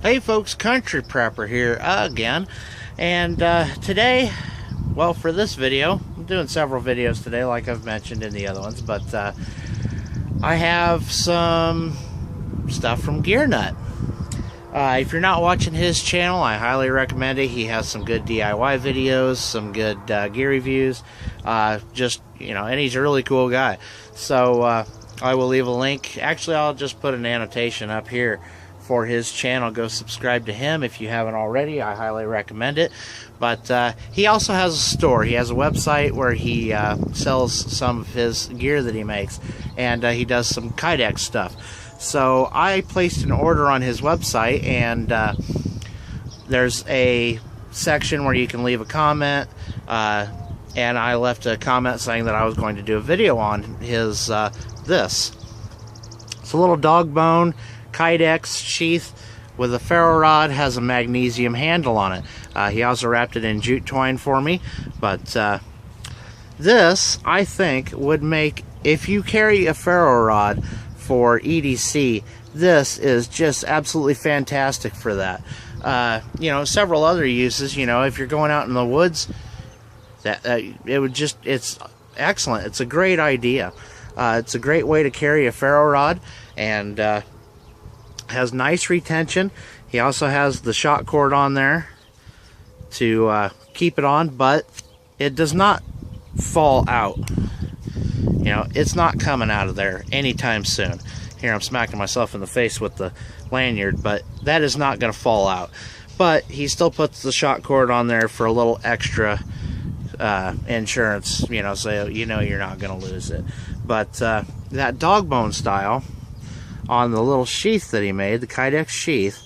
Hey folks, Country Prepper here again, and today, well, for this video, I'm doing several videos today like I've mentioned in the other ones, but I have some stuff from Gear Nut. If you're not watching his channel, I highly recommend it. He has some good DIY videos, some good gear reviews, and he's a really cool guy. So I will leave a link. Actually, I'll just put an annotation up here for his channel. Go subscribe to him if you haven't already. I highly recommend it. But he also has a store. He has a website where he sells some of his gear that he makes, and he does some Kydex stuff. So I placed an order on his website, and there's a section where you can leave a comment, and I left a comment saying that I was going to do a video on his this. It's a little dog bone Kydex sheath with a ferro rod, has a magnesium handle on it. He also wrapped it in jute twine for me, but this, I think, would make, if you carry a ferro rod for EDC, this is just absolutely fantastic for that. Several other uses, if you're going out in the woods, it's excellent. It's a great idea. It's a great way to carry a ferro rod, and has nice retention. He also has the shock cord on there to keep it on, but it does not fall out. It's not coming out of there anytime soon. Here, I'm smacking myself in the face with the lanyard, but that is not going to fall out. But he still puts the shock cord on there for a little extra insurance, so you're not going to lose it. But that dog bone style on the little sheath that he made, the Kydex sheath,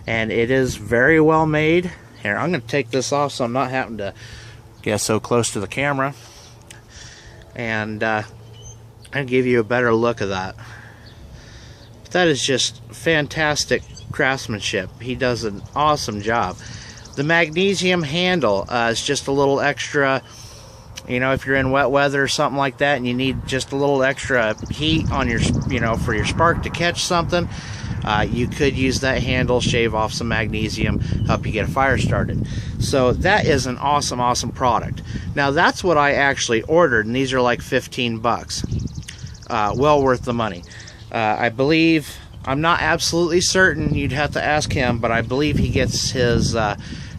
and it is very well made. Here, I'm going to take this off so I'm not having to get so close to the camera, and I'll give you a better look of that. But that is just fantastic craftsmanship. He does an awesome job. The magnesium handle is just a little extra. If you're in wet weather or something like that and you need just a little extra heat on your, for your spark to catch something, you could use that handle, shave off some magnesium, help you get a fire started. So that is an awesome, awesome product. Now that's what I actually ordered, and these are like 15 bucks. Well worth the money. I believe, I'm not absolutely certain, you'd have to ask him, but I believe he gets his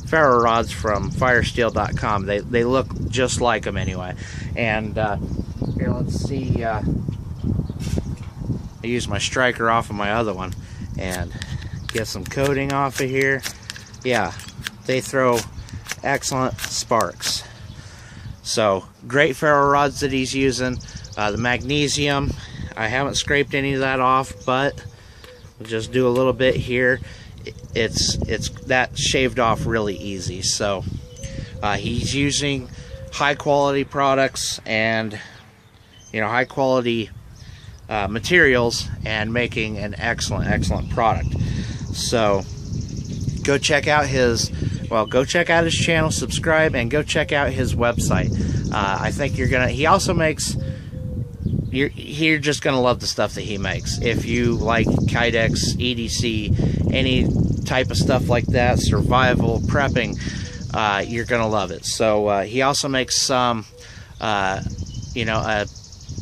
ferro rods from firesteel.com. They look just like them anyway. And here, let's see. I used my striker off of my other one and get some coating off of here. Yeah, they throw excellent sparks. So great ferro rods that he's using. The magnesium, I haven't scraped any of that off, but we'll just do a little bit here. It's that shaved off really easy. So he's using high quality products and high quality materials and making an excellent product. So go check out his channel, subscribe, and go check out his website. I think he also makes, you're just gonna love the stuff that he makes. If you like Kydex, EDC, any type of stuff like that, survival, prepping, you're gonna love it. So he also makes some a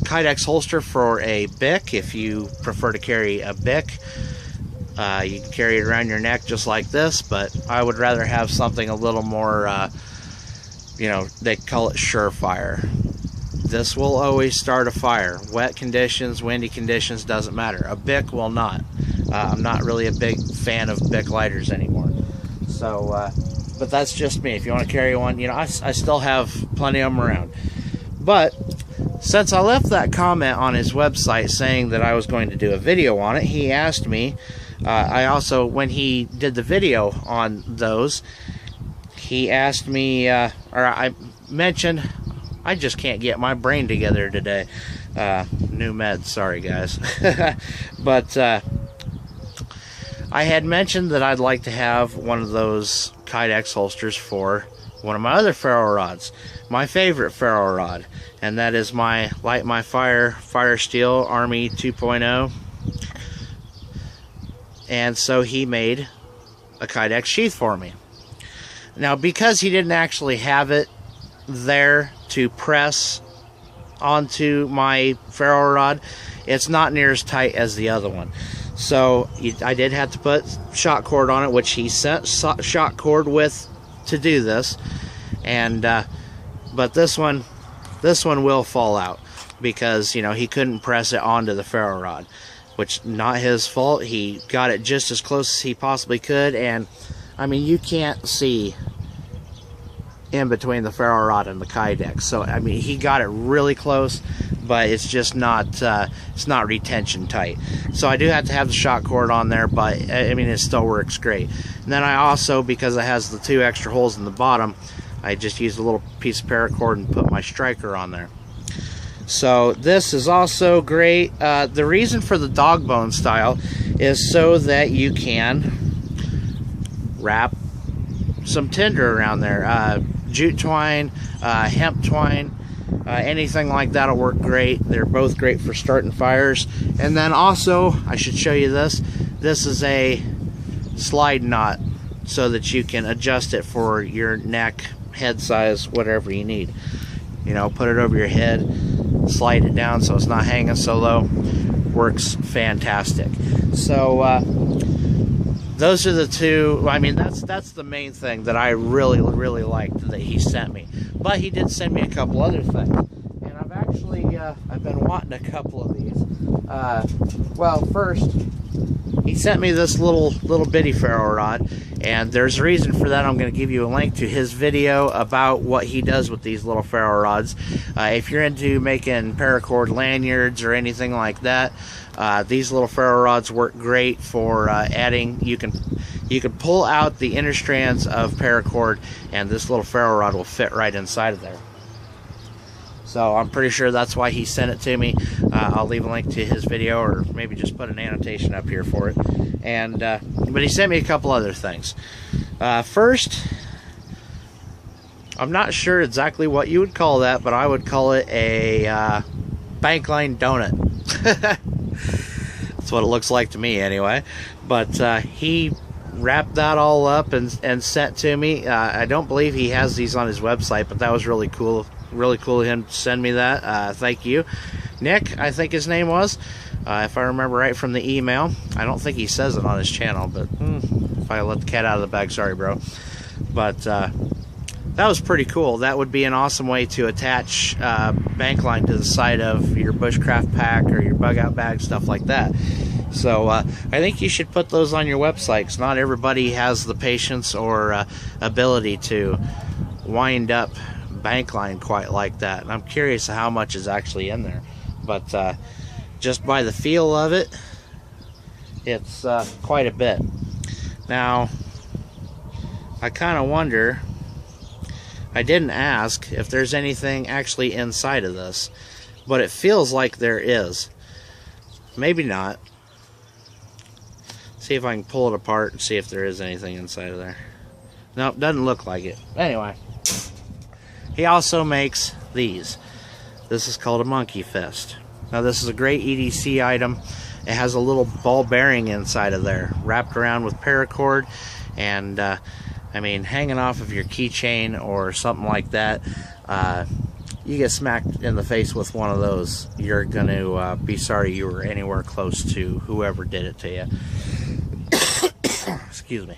Kydex holster for a Bic. If you prefer to carry a Bic, you can carry it around your neck just like this, but I would rather have something a little more they call it surefire. This will always start a fire. Wet conditions, windy conditions, doesn't matter. A Bic will not. I'm not really a big fan of Bic lighters anymore. So, but that's just me. If you want to carry one, I still have plenty of them around. But since I left that comment on his website saying that I was going to do a video on it, he asked me, I also, when he did the video on those, he asked me, or I mentioned, I just can't get my brain together today. New meds, sorry guys. But I had mentioned that I'd like to have one of those Kydex holsters for one of my other ferro rods, my favorite ferro rod, and that is my Light My Fire Firesteel Army 2.0. And so he made a Kydex sheath for me. Now, because he didn't actually have it there to press onto my ferro rod, it's not near as tight as the other one. So I did have to put shot cord on it, which he sent shot cord with to do this. And but this one will fall out because, you know, he couldn't press it onto the ferro rod, which not his fault. He got it just as close as he possibly could, and I mean, you can't see in between the ferro rod and the Kydex. So I mean, he got it really close, but it's just not it's not retention tight. So I do have to have the shot cord on there, but I mean, it still works great. And then I also, because it has the 2 extra holes in the bottom, I just used a little piece of paracord and put my striker on there. So this is also great. The reason for the dog bone style is so that you can wrap some tinder around there. Jute twine, hemp twine, anything like that will work great. They're both great for starting fires. And then also, I should show you this. This is a slide knot so that you can adjust it for your neck, head size, whatever you need. You know, put it over your head, slide it down so it's not hanging so low. Works fantastic. So those are the two. I mean, that's the main thing that I really liked that he sent me. But he did send me a couple other things, and I've actually I've been wanting a couple of these. Well, first he sent me this little bitty ferro rod, and there's a reason for that. I'm going to give you a link to his video about what he does with these little ferro rods. If you're into making paracord lanyards or anything like that, these little ferro rods work great for adding. You can pull out the inner strands of paracord, and this little ferro rod will fit right inside of there. So I'm pretty sure that's why he sent it to me. I'll leave a link to his video, or maybe just put an annotation up here for it. And but he sent me a couple other things. First, I'm not sure exactly what you would call that, but I would call it a bank line donut. That's what it looks like to me anyway. But he wrapped that all up and sent to me. I don't believe he has these on his website, but that was really cool. Really cool of him to send me that. Thank you, Nick, I think his name was, if I remember right from the email. I don't think he says it on his channel, but if I let the cat out of the bag, sorry bro. But that was pretty cool. That would be an awesome way to attach bank line to the side of your bushcraft pack or your bug out bag, stuff like that. So I think you should put those on your website, because not everybody has the patience or ability to wind up bank line quite like that. And I'm curious how much is actually in there, but just by the feel of it, it's quite a bit. Now I kind of wonder, I didn't ask if there's anything actually inside of this, but it feels like there is. Maybe not. See if I can pull it apart and see if there is anything inside of there. Nope, doesn't look like it. Anyway, he also makes these. This is called a Monkey Fist. Now this is a great EDC item. It has a little ball bearing inside of there, wrapped around with paracord, and I mean, hanging off of your keychain or something like that. You get smacked in the face with one of those, you're going to be sorry you were anywhere close to whoever did it to you. Excuse me.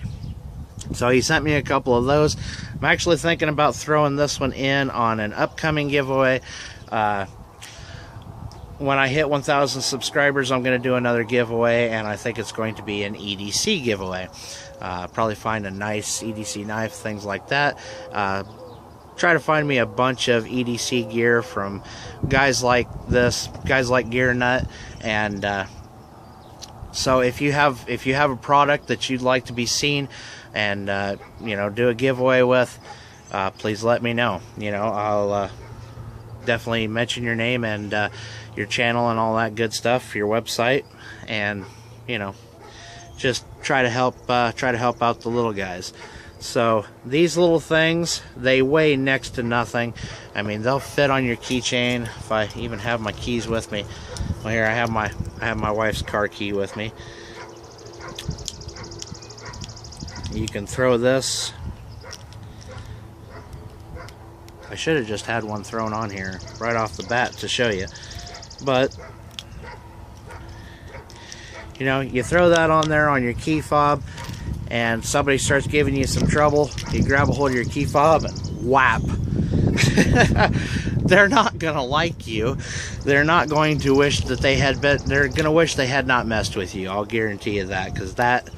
So he sent me a couple of those. I'm actually thinking about throwing this one in on an upcoming giveaway. When I hit 1,000 subscribers, I'm going to do another giveaway, and I think it's going to be an EDC giveaway. Probably find a nice EDC knife, things like that. Try to find me a bunch of EDC gear from guys like this, guys like Gear Nut, and so if you have a product that you'd like to be seen and you know, do a giveaway with, please let me know. You know, I'll definitely mention your name and your channel and all that good stuff, your website, and you know, just try to help out the little guys. So these little things, they weigh next to nothing. I mean, they'll fit on your keychain. If I even have my keys with me, well, here I have my wife's car key with me. You can throw this. I should have just had one thrown on here right off the bat to show you, but you know, you throw that on there on your key fob and somebody starts giving you some trouble, you grab a hold of your key fob and whap. They're not gonna like you. They're not going to wish that they had been, they're gonna wish they had not messed with you. I'll guarantee you that, because that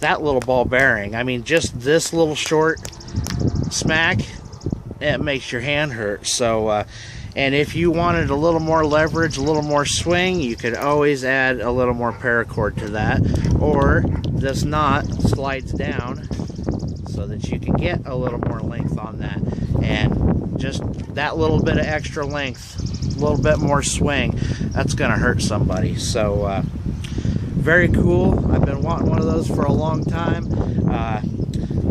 little ball bearing, I mean, just this little short smack, it makes your hand hurt. So and if you wanted a little more leverage, a little more swing, you could always add a little more paracord to that, or this knot slides down so that you can get a little more length on that. And just that little bit of extra length, a little bit more swing, that's gonna hurt somebody. So very cool. I've been wanting one of those for a long time.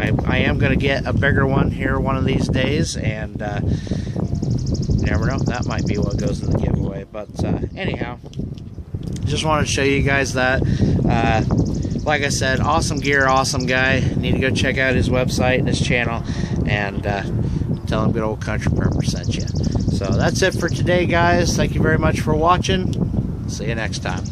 I am going to get a bigger one here one of these days, and you never know, that might be what goes in the giveaway. But anyhow, just wanted to show you guys that. Like I said, awesome gear, awesome guy. Need to go check out his website and his channel, and tell him good old Country Prepper sent you. So that's it for today, guys. Thank you very much for watching. See you next time.